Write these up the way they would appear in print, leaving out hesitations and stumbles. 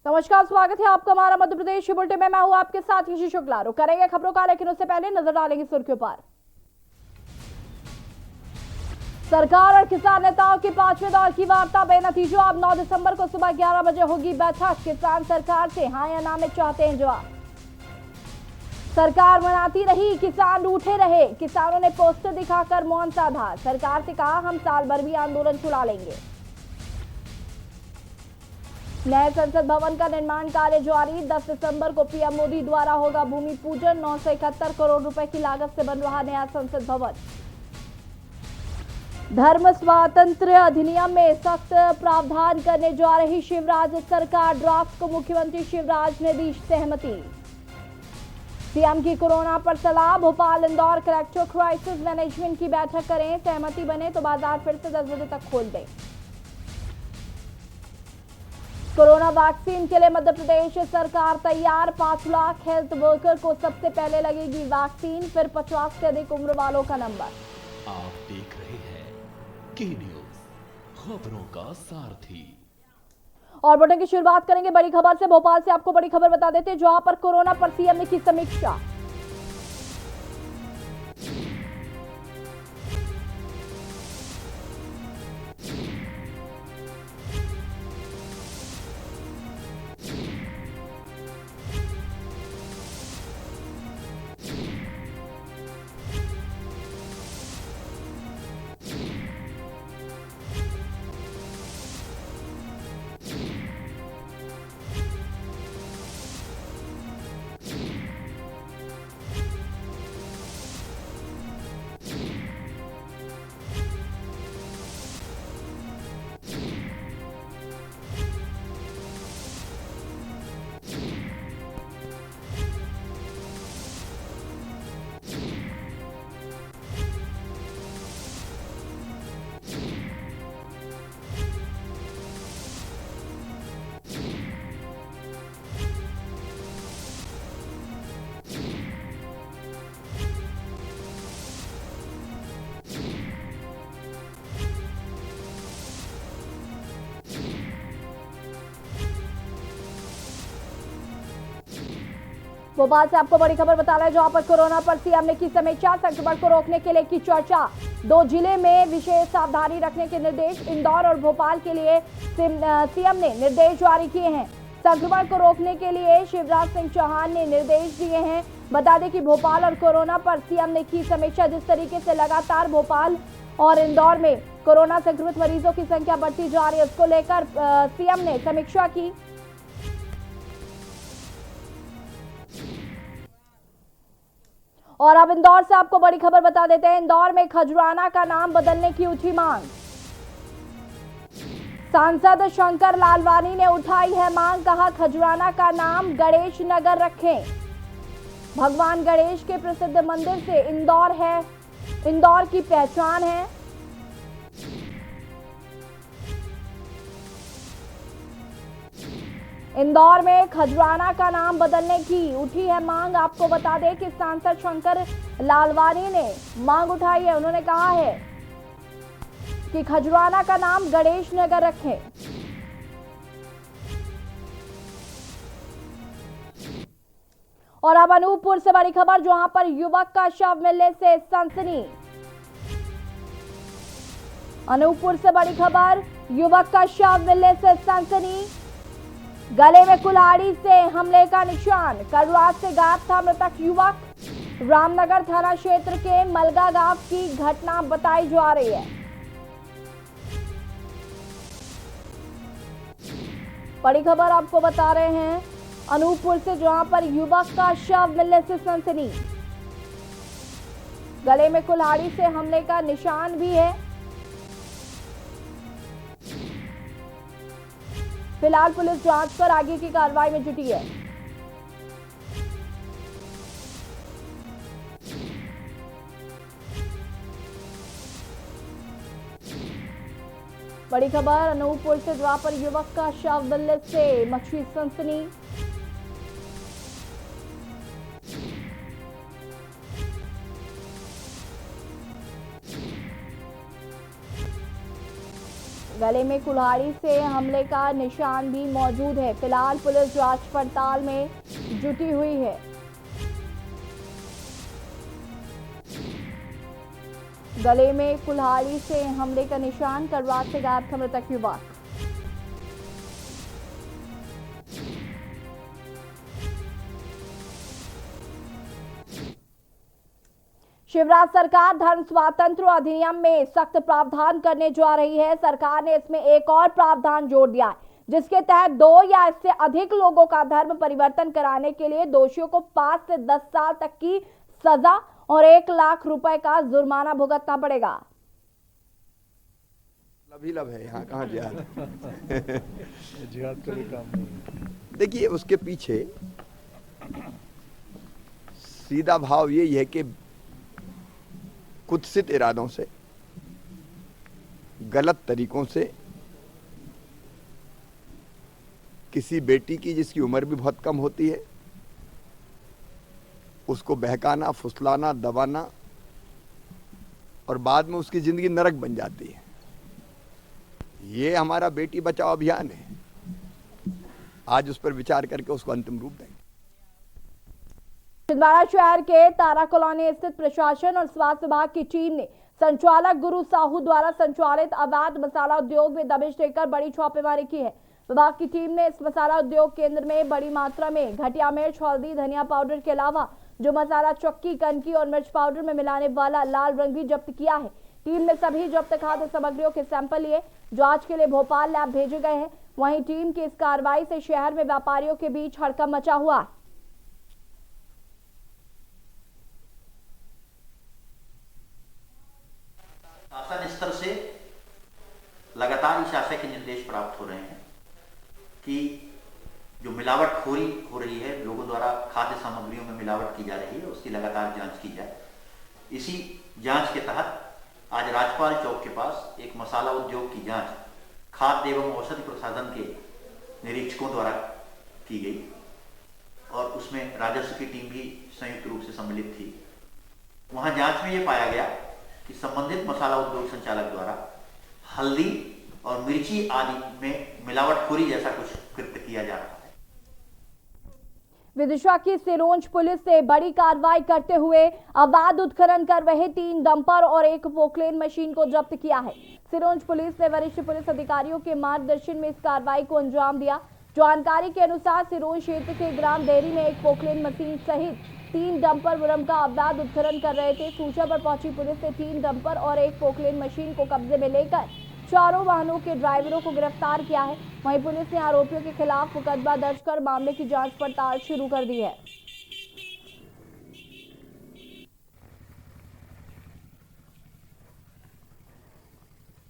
नमस्कार, स्वागत है आपका हमारा मध्य प्रदेश बुलेटिन में। मैं हूं आपके साथ यशी शुक्ला। करेंगे खबरों का, लेकिन उससे पहले नजर डालेंगे सुर्खियों पर। सरकार और किसान नेताओं की पांचवें दौर की वार्ता बेनतीजा। अब 9 दिसंबर को सुबह 11 बजे होगी बैठक। किसान सरकार से हां या ना में चाहते हैं जवाब। सरकार मनाती रही, किसान रूठे रहे। किसानों ने पोस्टर दिखाकर मौन साधा। सरकार से कहा, हम साल भर भी आंदोलन चला लेंगे। नए संसद भवन का निर्माण कार्य जारी। 10 दिसंबर को पीएम मोदी द्वारा होगा भूमि पूजन। 971 करोड़ रुपए की लागत से बन रहा नया संसद भवन। धर्म स्वातंत्र्य अधिनियम में सख्त प्रावधान करने जा रही शिवराज सरकार। ड्राफ्ट को मुख्यमंत्री शिवराज ने दी सहमति। सीएम की कोरोना पर सलाह। Bhopal Indore collector crisis management की बैठक करें। सहमति बने तो बाजार फिर से 10 बजे तक खोल दें। कोरोना वैक्सीन के लिए मध्य प्रदेश सरकार तैयार। 5 लाख हेल्थ वर्कर को सबसे पहले लगेगी वैक्सीन, फिर 50 से अधिक उम्र वालों का नंबर। आप देख रहे हैं के न्यूज, खबरों का सारथी। और बुलेटिन की शुरुआत करेंगे बड़ी खबर से। भोपाल से आपको बड़ी खबर बता देते हैं, जहां पर कोरोना पर सीएम ने की समीक्षा। भोपाल से आपको बड़ी खबर बता रहे हैं, जहां पर कोरोना पर सीएम ने की समीक्षा। संक्रमण को रोकने के लिए की चर्चा। 2 जिले में विशेष सावधानी रखने के निर्देश। इंदौर और भोपाल के लिए सीएम ने निर्देश जारी किए हैं। संक्रमण को रोकने के लिए शिवराज सिंह चौहान ने निर्देश दिए हैं। बता दें कि भोपाल और कोरोना पर सीएम ने की समीक्षा। जिस तरीके से लगातार भोपाल और इंदौर में कोरोना संक्रमित मरीजों की संख्या बढ़ती जा रही है, उसको लेकर सीएम ने समीक्षा की। और अब इंदौर से आपको बड़ी खबर बता देते हैं। इंदौर में खजुराना का नाम बदलने की उठी मांग। सांसद शंकर लालवानी ने उठाई है मांग। कहा, खजुराना का नाम गणेश नगर रखें। भगवान गणेश के प्रसिद्ध मंदिर से इंदौर की पहचान है। इंदौर में खजुराना का नाम बदलने की उठी है मांग। आपको बता दें कि सांसद शंकर लालवानी ने मांग उठाई है। उन्होंने कहा है कि खजुराना का नाम गणेश नगर रखें। और अब अनूपपुर से बड़ी खबर, जहां पर युवक का शव मिलने से सनसनी। अनूपपुर से बड़ी खबर, युवक का शव मिलने से सनसनी। गले में कुल्हाड़ी से हमले का निशान। कल रात से गायब था मृतक युवक। रामनगर थाना क्षेत्र के मलगा गांव की घटना बताई जा रही है। बड़ी खबर आपको बता रहे हैं अनूपपुर से, जहां पर युवक का शव मिलने से सनसनी। गले में कुल्हाड़ी से हमले का निशान भी है। फिलहाल पुलिस जांच कर आगे की कार्रवाई में जुटी है। बड़ी खबर अनूपपुर से, जहां पर युवक का शव मिलने से मची सनसनी। गले में कुल्हाड़ी से हमले का निशान भी मौजूद है। फिलहाल पुलिस जांच पड़ताल में जुटी हुई है। गले में कुल्हाड़ी से हमले का निशान, करवाट से गायब था मृतक युवक। शिवराज सरकार धर्म स्वातंत्र अधिनियम में सख्त प्रावधान करने जा रही है। सरकार ने इसमें एक और प्रावधान जोड़ दिया है, जिसके तहत 2 या इससे अधिक लोगों का धर्म परिवर्तन कराने के लिए दोषियों को 5 से 10 साल तक की सजा और 1 लाख रुपए का जुर्माना भुगतना पड़ेगा। लब है, यहाँ कहाँ जिहाद जिहाद का भी काम नहीं। देखिए, उसके पीछे सीधा भाव यही है कि कुत्सित इरादों से, गलत तरीकों से किसी बेटी की जिसकी उम्र भी बहुत कम होती है उसको बहकाना, फुसलाना, दबाना और बाद में उसकी जिंदगी नरक बन जाती है। ये हमारा बेटी बचाओ अभियान है। आज उस पर विचार करके उसको अंतिम रूप देंगे। छिंदवाड़ा शहर के तारा कॉलोनी स्थित प्रशासन और स्वास्थ्य विभाग की टीम ने संचालक गुरु साहू द्वारा संचालित अवैध मसाला उद्योग में दबिश देकर बड़ी छापेमारी की है। विभाग की टीम ने इस मसाला उद्योग केंद्र में बड़ी मात्रा में घटिया मिर्च, हल्दी, धनिया पाउडर के अलावा जो मसाला चक्की, कनकी और मिर्च पाउडर में मिलाने वाला लाल रंग भी जब्त किया है। टीम ने सभी जब्त खाद्य सामग्रियों के सैंपल लिए जांच के लिए भोपाल लैब भेजे गए हैं। वहीं टीम की इस कार्रवाई से शहर में व्यापारियों के बीच हड़कंप मचा हुआ है। शासन स्तर से लगातार इस आशय के निर्देश प्राप्त हो रहे हैं कि जो मिलावटखोरी हो रही है, लोगों द्वारा खाद्य सामग्रियों में मिलावट की जा रही है, उसकी लगातार जांच की जाए। इसी जांच के तहत आज राजपाल चौक के पास एक मसाला उद्योग की जांच खाद्य एवं औषधि प्रशासन के निरीक्षकों द्वारा की गई और उसमें राजस्व की टीम भी संयुक्त रूप से सम्मिलित थी। वहां जांच में ये पाया गया कि संबंधित मसाला उद्योग संचालक द्वारा हल्दी और मिर्ची आदि में मिलावटखोरी जैसा कुछ कृत्य किया जा रहा है। विदिशा की सिरोंज पुलिस ने बड़ी कार्रवाई करते हुए अवैध उत्खनन कर रहे 3 डंपर और 1 पोकलेन मशीन को जब्त किया है। सिरोंज पुलिस ने वरिष्ठ पुलिस अधिकारियों के मार्गदर्शन में इस कार्रवाई को अंजाम दिया। जानकारी के अनुसार सिरोंज क्षेत्र के ग्राम देरी में 1 पोकलेन मशीन सहित 3 डंपर मुरम का अवैध उत्खनन कर रहे थे। सूचना पर पहुंची पुलिस ने 3 डंपर और 1 पोकलेन मशीन को कब्जे में लेकर चारों वाहनों के ड्राइवरों को गिरफ्तार किया है। वहीं पुलिस ने आरोपियों के खिलाफ मुकदमा दर्ज कर मामले की जांच पड़ताल शुरू कर दी है।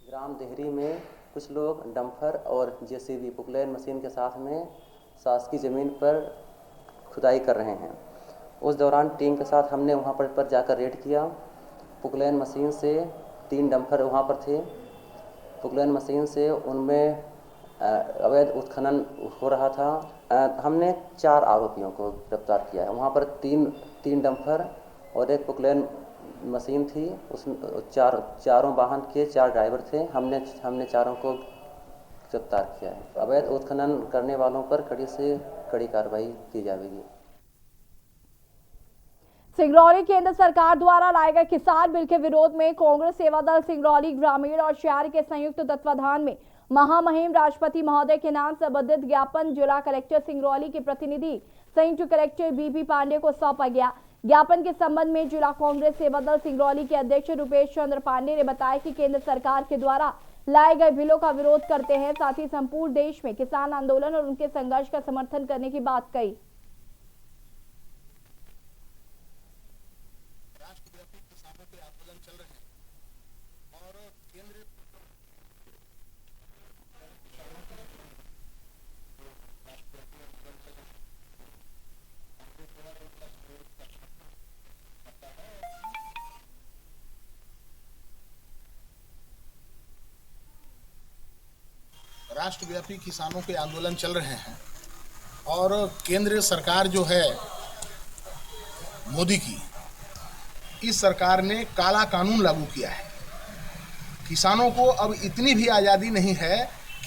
ग्राम देहरी में कुछ लोग डंपर और जेसीबी पोकलेन मशीन के साथ में शासकीय ज़मीन पर खुदाई कर रहे हैं। उस दौरान टीम के साथ हमने वहां पर जाकर रेड किया। पोकलेन मशीन से 3 डंपर वहां पर थे। पोकलेन मशीन से उनमें अवैध उत्खनन हो रहा था। हमने 4 आरोपियों को गिरफ्तार किया है। वहां पर 3 डंपर और 1 पोकलेन मशीन थी। उसमें चारों वाहन के 4 ड्राइवर थे। हमने चारों को गिरफ्तार किया है। अवैध उत्खनन करने वालों पर कड़ी से कड़ी कार्रवाई की जाएगी। सिंगरौली केंद्र सरकार द्वारा लाए गए किसान बिल के विरोध में कांग्रेस सेवा दल सिंगरौली ग्रामीण और शहर के संयुक्त तत्वाधान में महामहिम राष्ट्रपति महोदय के नाम संबंधित ज्ञापन जिला कलेक्टर सिंगरौली के प्रतिनिधि संयुक्त कलेक्टर बीपी पांडे को सौंपा गया। ज्ञापन के संबंध में जिला कांग्रेस सेवा दल सिंगरौली के अध्यक्ष रुपेश चंद्र पांडे ने बताया कि केंद्र सरकार के द्वारा लाए गए बिलों का विरोध करते हैं। साथ ही संपूर्ण देश में किसान आंदोलन और उनके संघर्ष का समर्थन करने की बात कही। राष्ट्रव्यापी किसानों के आंदोलन चल रहे हैं और केंद्र सरकार जो है मोदी की, इस सरकार ने काला कानून लागू किया है किसानों को अब इतनी भी आज़ादी नहीं है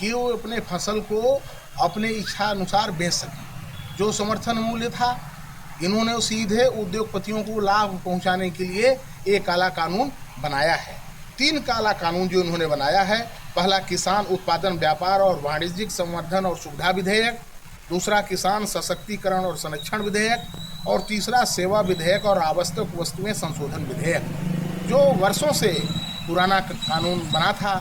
कि वो अपने फसल को अपने इच्छा अनुसार बेच सकें। जो समर्थन मूल्य था, इन्होंने सीधे उद्योगपतियों को लाभ पहुंचाने के लिए एक काला कानून बनाया है। 3 काला कानून जो इन्होंने बनाया है, पहला किसान उत्पादन व्यापार और वाणिज्यिक संवर्धन और सुविधा विधेयक, दूसरा किसान सशक्तिकरण और संरक्षण विधेयक और तीसरा सेवा विधेयक और आवश्यक वस्तुएं संशोधन विधेयक, जो वर्षों से पुराना कानून बना था।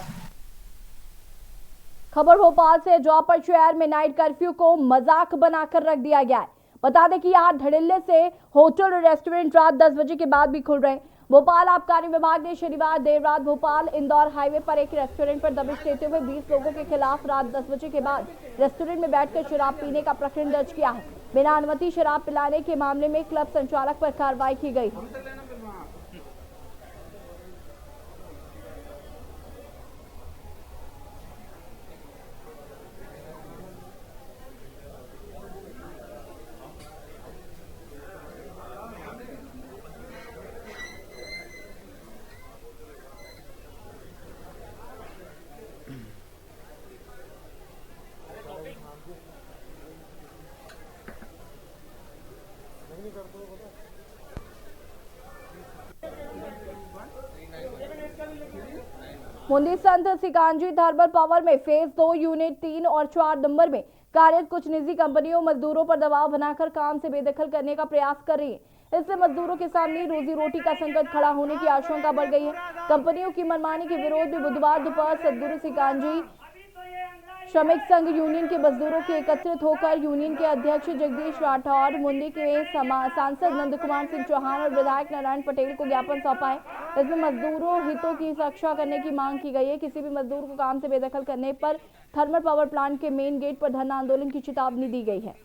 खबर भोपाल से, जहां पर शहर में नाइट कर्फ्यू को मजाक बनाकर रख दिया गया है। बता दें कि यहाँ धड़ल्ले से होटल और रेस्टोरेंट रात 10 बजे के बाद भी खुल रहे हैं। भोपाल आबकारी विभाग ने शनिवार देर रात भोपाल इंदौर हाईवे पर एक रेस्टोरेंट पर दबिश देते हुए 20 लोगों के खिलाफ रात 10 बजे के बाद रेस्टोरेंट में बैठकर शराब पीने का प्रकरण दर्ज किया है। बिना अनुमति शराब पिलाने के मामले में क्लब संचालक पर कार्रवाई की गई है। मुंदी संत सिकांजी थर्मल पावर में फेज 2 यूनिट 3 और 4 नंबर में कार्यरत कुछ निजी कंपनियों मजदूरों पर दबाव बनाकर काम से बेदखल करने का प्रयास कर रही है। इससे मजदूरों के सामने रोजी रोटी का संकट खड़ा होने की आशंका बढ़ गई है। कंपनियों की मनमानी के विरोध में बुधवार दोपहर सदगुरु सिकांजी श्रमिक संघ यूनियन के मजदूरों के एकत्रित होकर यूनियन के अध्यक्ष जगदीश राठौर, मुंदी के सांसद नंद कुमार सिंह चौहान और विधायक नारायण पटेल को ज्ञापन सौंपा है। इसमें मजदूरों हितों की रक्षा करने की मांग की गई है। किसी भी मजदूर को काम से बेदखल करने पर थर्मल पावर प्लांट के मेन गेट पर धरना आंदोलन की चेतावनी दी गई है।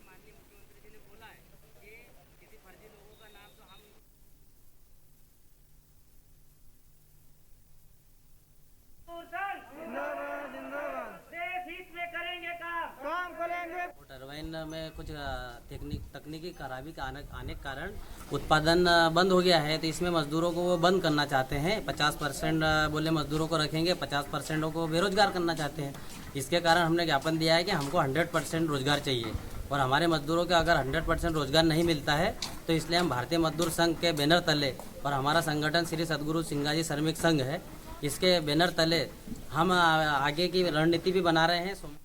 टरबाइन में कुछ तकनीकी खराबी का आने के कारण उत्पादन बंद हो गया है, तो इसमें मजदूरों को वो बंद करना चाहते हैं। 50% बोले मजदूरों को रखेंगे, 50% को बेरोजगार करना चाहते हैं। इसके कारण हमने ज्ञापन दिया है कि हमको 100% रोजगार चाहिए और हमारे मजदूरों को अगर 100% रोजगार नहीं मिलता है तो इसलिए हम भारतीय मजदूर संघ के बैनर तले, और हमारा संगठन श्री सदगुरु सिंगाजी श्रमिक संघ है, इसके बैनर तले हम आगे की रणनीति भी बना रहे हैं।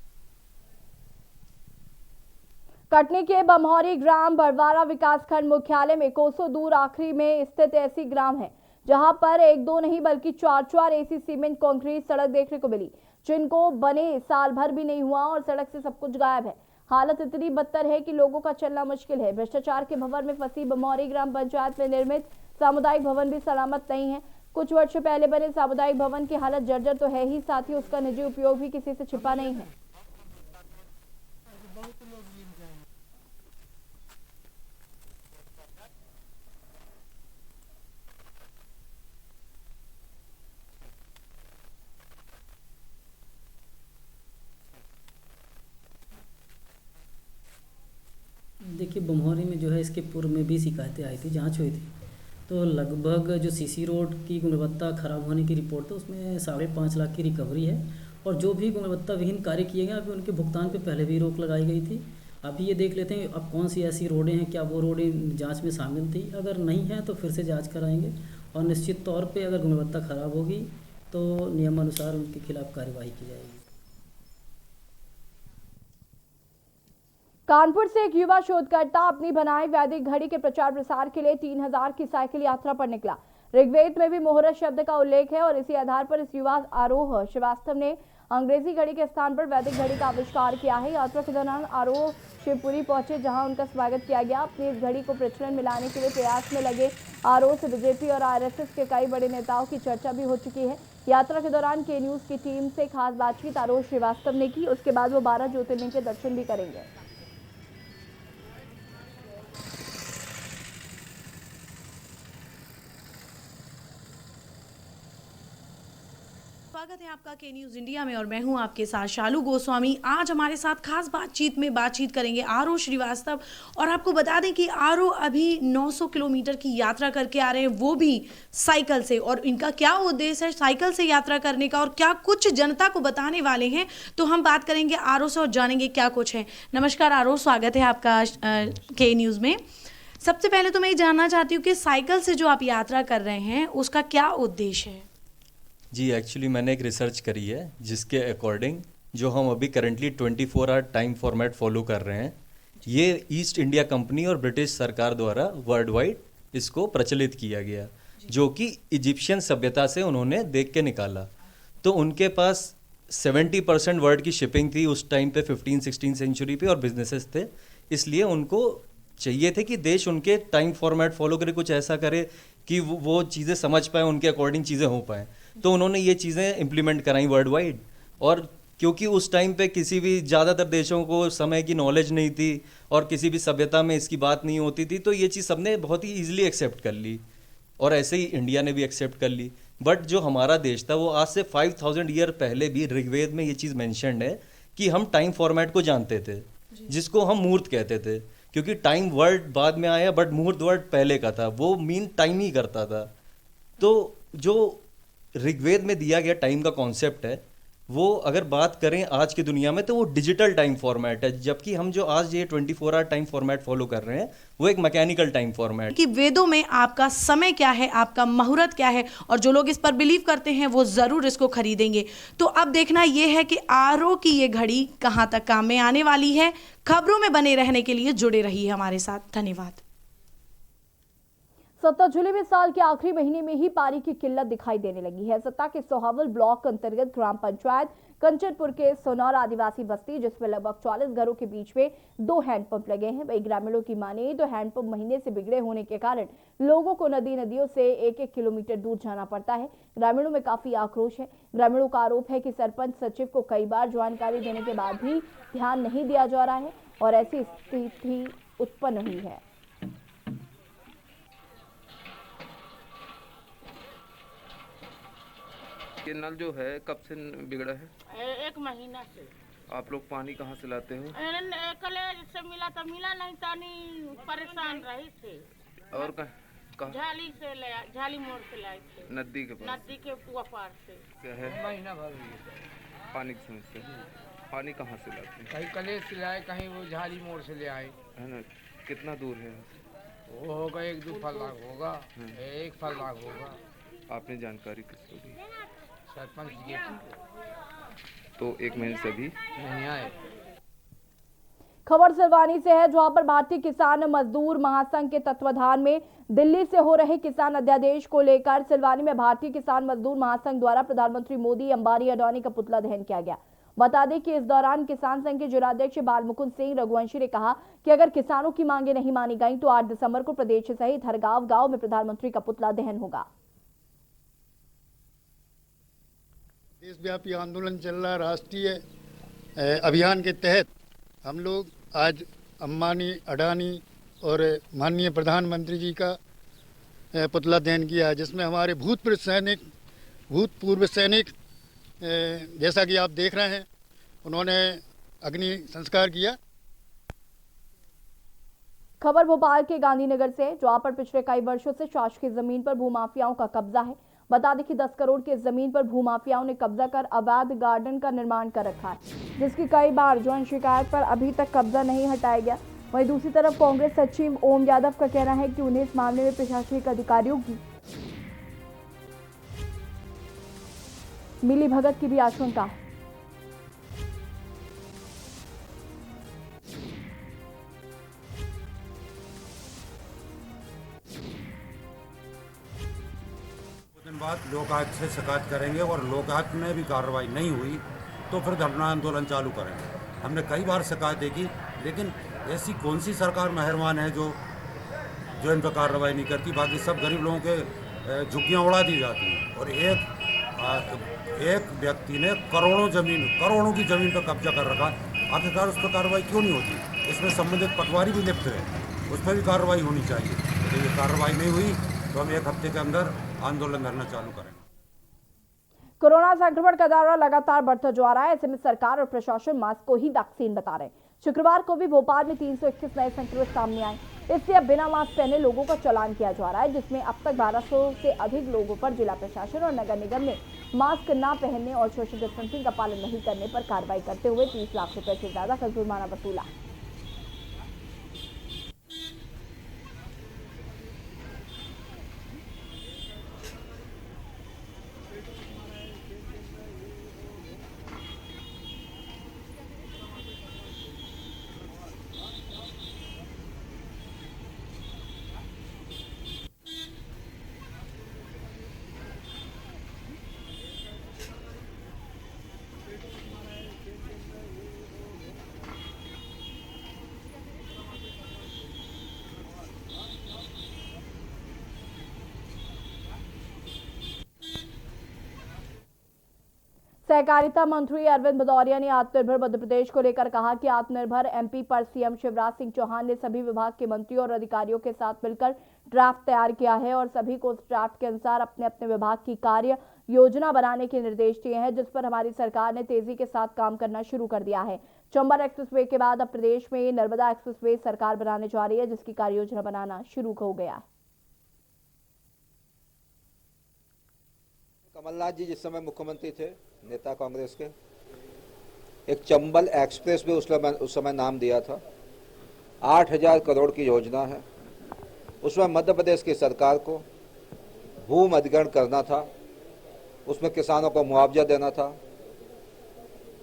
कटनी के बमहौरी ग्राम बरवारा विकासखंड मुख्यालय में कोसों दूर आखिरी में स्थित ऐसी ग्राम है जहां पर 1-2 नहीं बल्कि 4 ऐसी सीमेंट कंक्रीट सड़क देखने को मिली, जिनको बने साल भर भी नहीं हुआ और सड़क से सब कुछ गायब है। हालत इतनी बदतर है कि लोगों का चलना मुश्किल है। भ्रष्टाचार के भंवर में फंसी बमहौरी ग्राम पंचायत में निर्मित सामुदायिक भवन भी सलामत नहीं है। कुछ वर्ष पहले बने सामुदायिक भवन की हालत जर्जर तो है ही, साथ ही उसका निजी उपयोग भी किसी से छिपा नहीं है। देखिए, बमहौरी में जो है इसके पूर्व में भी शिकायतें आई थी, जांच हुई थी, तो लगभग जो सीसी रोड की गुणवत्ता खराब होने की रिपोर्ट है उसमें 5.5 लाख की रिकवरी है और जो भी गुणवत्ता विहीन कार्य किए गए अभी उनके भुगतान पे पहले भी रोक लगाई गई थी। अभी ये देख लेते हैं अब कौन सी ऐसी रोडें हैं, क्या वो रोडें जांच में शामिल थी, अगर नहीं है तो फिर से जांच कराएंगे और निश्चित तौर पे अगर गुणवत्ता खराब होगी तो नियमानुसार उनके खिलाफ कार्यवाही की जाएगी। कानपुर से एक युवा शोधकर्ता अपनी बनाई वैदिक घड़ी के प्रचार प्रसार के लिए 3000 की साइकिल यात्रा पर निकला। ऋग्वेद में भी मुहूर्त शब्द का उल्लेख है और इसी आधार पर इस युवा आरोह श्रीवास्तव ने अंग्रेजी घड़ी के स्थान पर वैदिक घड़ी का आविष्कार किया है। यात्रा के दौरान आरोह शिवपुरी पहुंचे, जहां उनका स्वागत किया गया। अपनी इस घड़ी को प्रचलन में लाने के लिए प्रयास में लगे आरोह से बीजेपी और आरएसएस के कई बड़े नेताओं की चर्चा भी हो चुकी है। यात्रा के दौरान के न्यूज की टीम से खास बातचीत आरोह श्रीवास्तव ने की। उसके बाद वो 12 ज्योतिर्लिंग के दर्शन भी करेंगे। स्वागत है आपका के न्यूज़ इंडिया में और मैं हूं आपके साथ शालू गोस्वामी। आज हमारे साथ खास बातचीत करेंगे आरओ श्रीवास्तव। और आपको बता दें कि आरओ अभी 900 किलोमीटर की यात्रा करके आ रहे हैं, वो भी साइकिल से। और इनका क्या उद्देश्य है साइकिल से यात्रा करने का और क्या कुछ जनता को बताने वाले हैं, तो हम बात करेंगे आरओ से और जानेंगे क्या कुछ है। नमस्कार आरओ, स्वागत है आपका के न्यूज़ में। सबसे पहले तो मैं ये जानना चाहती हूँ कि साइकिल से जो आप यात्रा कर रहे हैं उसका क्या उद्देश्य है? जी एक्चुअली मैंने एक रिसर्च करी है जिसके अकॉर्डिंग जो हम अभी currently 24 hour time format follow कर रहे हैं, ये ईस्ट इंडिया कंपनी और ब्रिटिश सरकार द्वारा वर्ल्ड वाइड इसको प्रचलित किया गया, जो कि इजिप्शियन सभ्यता से उन्होंने देख के निकाला। तो उनके पास 70% वर्ल्ड की शिपिंग थी उस टाइम पे 15-16 सेंचुरी पे और बिजनेसेस थे, इसलिए उनको चाहिए थे कि देश उनके टाइम फॉर्मेट फॉलो करे, कुछ ऐसा करे कि वो चीज़ें समझ पाए, उनके अकॉर्डिंग चीज़ें हो पाएँ। तो उन्होंने ये चीज़ें इम्प्लीमेंट कराई वर्ल्ड वाइड। और क्योंकि उस टाइम पे किसी भी ज़्यादातर देशों को समय की नॉलेज नहीं थी और किसी भी सभ्यता में इसकी बात नहीं होती थी, तो ये चीज़ सबने बहुत ही ईजिली एक्सेप्ट कर ली और ऐसे ही इंडिया ने भी एक्सेप्ट कर ली। बट जो हमारा देश था वो आज से 5000 ईयर पहले भी ऋग्वेद में ये चीज़ मैंशनड है कि हम टाइम फॉर्मेट को जानते थे, जिसको हम मुहूर्त कहते थे। क्योंकि टाइम वर्ड बाद में आया बट मुहूर्त वर्ड पहले का था, वो मीन टाइम ही करता था। तो जो ऋग्वेद में दिया गया टाइम का कॉन्सेप्ट है, वो अगर बात करें आज की दुनिया में तो वो डिजिटल टाइम फॉर्मेट है, जबकि हम जो आज ये 24 आवर टाइम फॉर्मेट फॉलो कर रहे हैं वो एक मैकेनिकल टाइम फॉर्मेट। कि वेदों में आपका समय क्या है, आपका मुहूर्त क्या है, और जो लोग इस पर बिलीव करते हैं वो ज़रूर इसको खरीदेंगे। तो अब देखना ये है कि आरओ की ये घड़ी कहाँ तक काम में आने वाली है। खबरों में बने रहने के लिए जुड़े रहिए हमारे साथ। धन्यवाद। सत्ता जिले में साल के आखिरी महीने में ही पानी की किल्लत दिखाई देने लगी है। सत्ता के सोहावल ब्लॉक अंतर्गत ग्राम पंचायत कंचनपुर के सोनौर आदिवासी बस्ती, जिसमें लगभग 40 घरों के बीच में 2 हैंडपंप लगे हैं। वही ग्रामीणों की माने तो हैंडपंप महीने से बिगड़े होने के कारण लोगों को नदियों से 1-1 किलोमीटर दूर जाना पड़ता है। ग्रामीणों में काफी आक्रोश है। ग्रामीणों का आरोप है कि सरपंच सचिव को कई बार जानकारी देने के बाद भी ध्यान नहीं दिया जा रहा है और ऐसी स्थिति उत्पन्न हुई है। ये नल जो है कब से बिगड़ा है? 1 महीना से। आप लोग पानी कहाँ से लाते हो? कल से मिला तो मिला नहीं, तानी परेशान रही थे। और कहाँ? झाली मोड़ से लाए थे। नदी के पास? नदी के पार से। क्या है? महीना भर पानी की समस्या। पानी कहाँ से लाते हैं? कहीं कलेश से लाए, कहीं वो झाली मोड़ से ले आए। है ना? कितना दूर है? वो होगा 1-2 फरलाख होगा, 1 फरलाख होगा। आपने जानकारी किसको दी? सरपंच जी। तो 1 महीने से भी नहीं आए। खबर सिलवानी से है, जहां पर भारतीय किसान मजदूर महासंघ के तत्वाधान में दिल्ली से हो रहे किसान अध्यादेश को लेकर सिलवानी में भारतीय किसान मजदूर महासंघ द्वारा प्रधानमंत्री मोदी, अंबानी, अडानी का पुतला दहन किया गया। बता दें कि इस दौरान किसान संघ के जिलाध्यक्ष बालमुकुंद सिंह रघुवंशी ने कहा कि अगर किसानों की मांगे नहीं मानी गई तो 8 दिसंबर को प्रदेश सहित हर गांव में प्रधानमंत्री का पुतला दहन होगा। देशव्यापी आंदोलन चल रहा राष्ट्रीय अभियान के तहत हम लोग आज अंबानी, अडानी और माननीय प्रधानमंत्री जी का पुतला दहन किया है, जिसमें हमारे भूतपूर्व सैनिक जैसा कि आप देख रहे हैं उन्होंने अग्नि संस्कार किया। खबर भोपाल के गांधीनगर से, जहां पर पिछले कई वर्षों से शासकीय जमीन पर भूमाफियाओं का कब्जा है। बता दें कि 10 करोड़ की जमीन पर भूमाफियाओं ने कब्जा कर अवैध गार्डन का निर्माण कर रखा है, जिसकी कई बार जन शिकायत पर अभी तक कब्जा नहीं हटाया गया। वहीं दूसरी तरफ कांग्रेस सचिव ओम यादव का कहना है कि उन्हें इस मामले में प्रशासनिक अधिकारियों की मिलीभगत की भी आशंका है। बाद लोकायुक्त से शिकायत करेंगे और लोकायुक्त में भी कार्रवाई नहीं हुई तो फिर धरना आंदोलन चालू करेंगे। हमने कई बार शिकायत देखी, लेकिन ऐसी कौन सी सरकार मेहरबान है जो इन पर कार्रवाई नहीं करती। बाकी सब गरीब लोगों के झुग्गियाँ उड़ा दी जाती हैं और एक व्यक्ति ने करोड़ों की ज़मीन पर कब्जा कर रखा। आखिरकार उस पर कार्रवाई क्यों नहीं होती? इसमें संबंधित पटवारी भी लिप्त है, उस पर भी कार्रवाई होनी चाहिए। यदि कार्रवाई नहीं हुई तो हम 1 हफ्ते के अंदर आंदोलन करना चालू करेंगे। कोरोना संक्रमण का दायरा लगातार बढ़ता जा रहा है। ऐसे में सरकार और प्रशासन मास्क को ही वैक्सीन बता रहे हैं। शुक्रवार को भी भोपाल में 321 नए संक्रमित सामने आए। इसलिए अब बिना मास्क पहने लोगों का चालान किया जा रहा है, जिसमें अब तक 1200 से अधिक लोगों पर जिला प्रशासन और नगर निगम ने मास्क न पहनने और सोशल डिस्टेंसिंग का पालन नहीं करने पर कार्रवाई करते हुए 30 लाख रुपए से ज्यादा का जुर्माना वसूला। सहकारिता मंत्री अरविंद भदौरिया ने आत्मनिर्भर मध्य प्रदेश को लेकर कहा कि आत्मनिर्भर एमपी पर सीएम शिवराज सिंह चौहान ने सभी विभाग के मंत्रियों और अधिकारियों के साथ मिलकर ड्राफ्ट तैयार किया है और सभी को उस ड्राफ्ट के अनुसार अपने अपने विभाग की कार्य योजना बनाने के निर्देश दिए हैं, जिस पर हमारी सरकार ने तेजी के साथ काम करना शुरू कर दिया है। चंबल एक्सप्रेसवे के बाद अब प्रदेश में नर्मदा एक्सप्रेसवे सरकार बनाने जा रही है, जिसकी कार्य योजना बनाना शुरू हो गया है। कमलनाथ जी जिस समय मुख्यमंत्री थे, नेता कांग्रेस के, एक चंबल एक्सप्रेस भी उस समय नाम दिया था। 8000 करोड़ की योजना है। उसमें मध्य प्रदेश की सरकार को भूमि अधिग्रहण करना था, उसमें किसानों को मुआवजा देना था,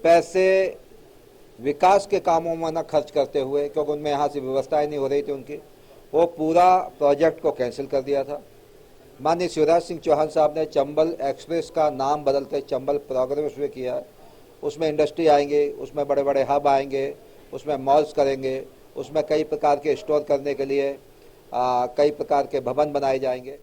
पैसे विकास के कामों में न खर्च करते हुए, क्योंकि उनमें यहाँ से व्यवस्थाएं नहीं हो रही थी उनकी, वो पूरा प्रोजेक्ट को कैंसिल कर दिया था। माननीय शिवराज सिंह चौहान साहब ने चंबल एक्सप्रेस का नाम बदलते चंबल प्रोग्रेस वे किया है। उसमें इंडस्ट्री आएंगे, उसमें बड़े बड़े हब आएंगे, उसमें मॉल्स करेंगे, उसमें कई प्रकार के स्टोर करने के लिए कई प्रकार के भवन बनाए जाएंगे।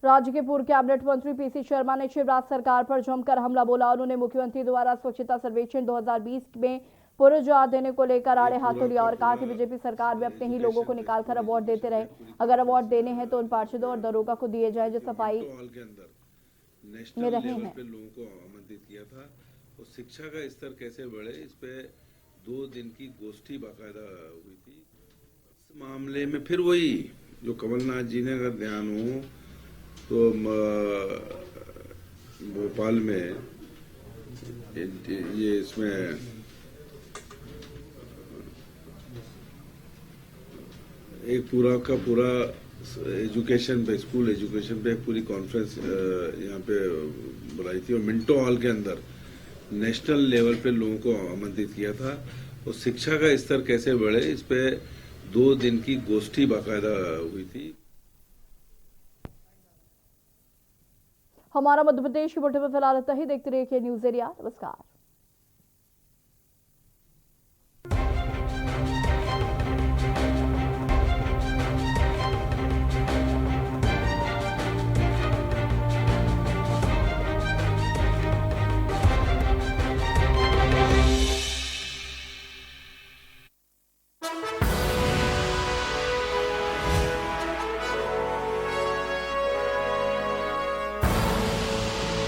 राज्य के पूर्व कैबिनेट मंत्री पीसी शर्मा ने शिवराज सरकार पर जमकर हमला बोला। उन्होंने मुख्यमंत्री द्वारा स्वच्छता सर्वेक्षण 2020 में पुरस्कार देने को लेकर आड़े हाथों लिया और कहा कि बीजेपी सरकार में अपने ही लोगों को निकालकर अवार्ड देते रहे। अगर अवार्ड देने हैं तो उन पार्षदों और दरोगा को दिए जाए जो सफाई में रहे हैं। लोगों को आमंत्रित किया था और शिक्षा का स्तर कैसे बढ़े, इस पे 2 दिन की गोष्ठी बाकायदा हुई थी। इस मामले में फिर वही जो कमलनाथ जी ने अगर ध्यान हो तो भोपाल में ये इसमें एक पूरा का पूरा एजुकेशन पे, स्कूल एजुकेशन पे एक पूरी कॉन्फ्रेंस यहाँ पे बुलाई थी और मिंटो हॉल के अंदर नेशनल लेवल पे लोगों को आमंत्रित किया था और शिक्षा का स्तर कैसे बढ़े, इस पे 2 दिन की गोष्ठी बाकायदा हुई थी। हमारा मध्य प्रदेश की बुलेटिन में फिलहाल इतना ही। देखते रहिए न्यूज एरिया। नमस्कार।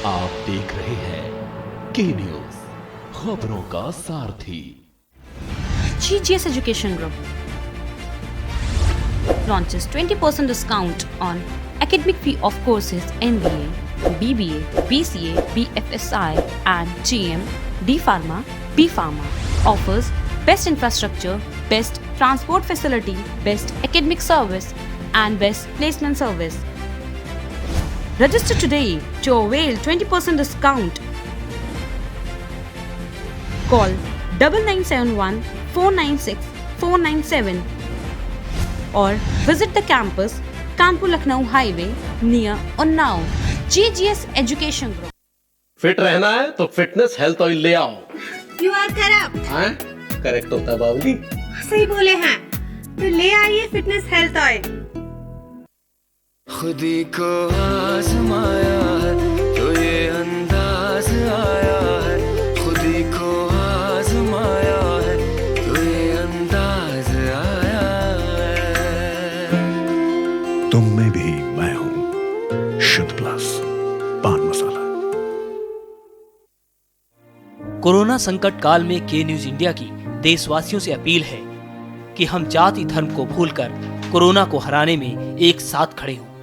आप देख रहे हैं के न्यूज, खबरों का सारथी। GGS Education Group launches 20% discount on academic fee of courses MBA, BBA, BCA, BFSI and GM, D Pharma, B Pharma. Offers best infrastructure, best transport facility, best academic service and best placement service. Register today to avail 20% discount. Call 9971 496 497 or visit the campus Kanpur Lucknow Highway near Unnao. GGS Education Group. Fit रहना है तो fitness health oil ले आओ। You are correct. हाँ, correct होता है बाबूली। सही बोले हैं, तो ले आइए फिटनेस हेल्थ ऑयल। खुदी को आजमाया है तो ये अंदाज आया है, खुदी को आजमाया है तो ये अंदाज आया है। तुम में भी मैं हूँ शुद्ध प्लस। कोरोना संकट काल में के न्यूज इंडिया की देशवासियों से अपील है कि हम जाति धर्म को भूलकर कोरोना को हराने में एक साथ खड़े हों।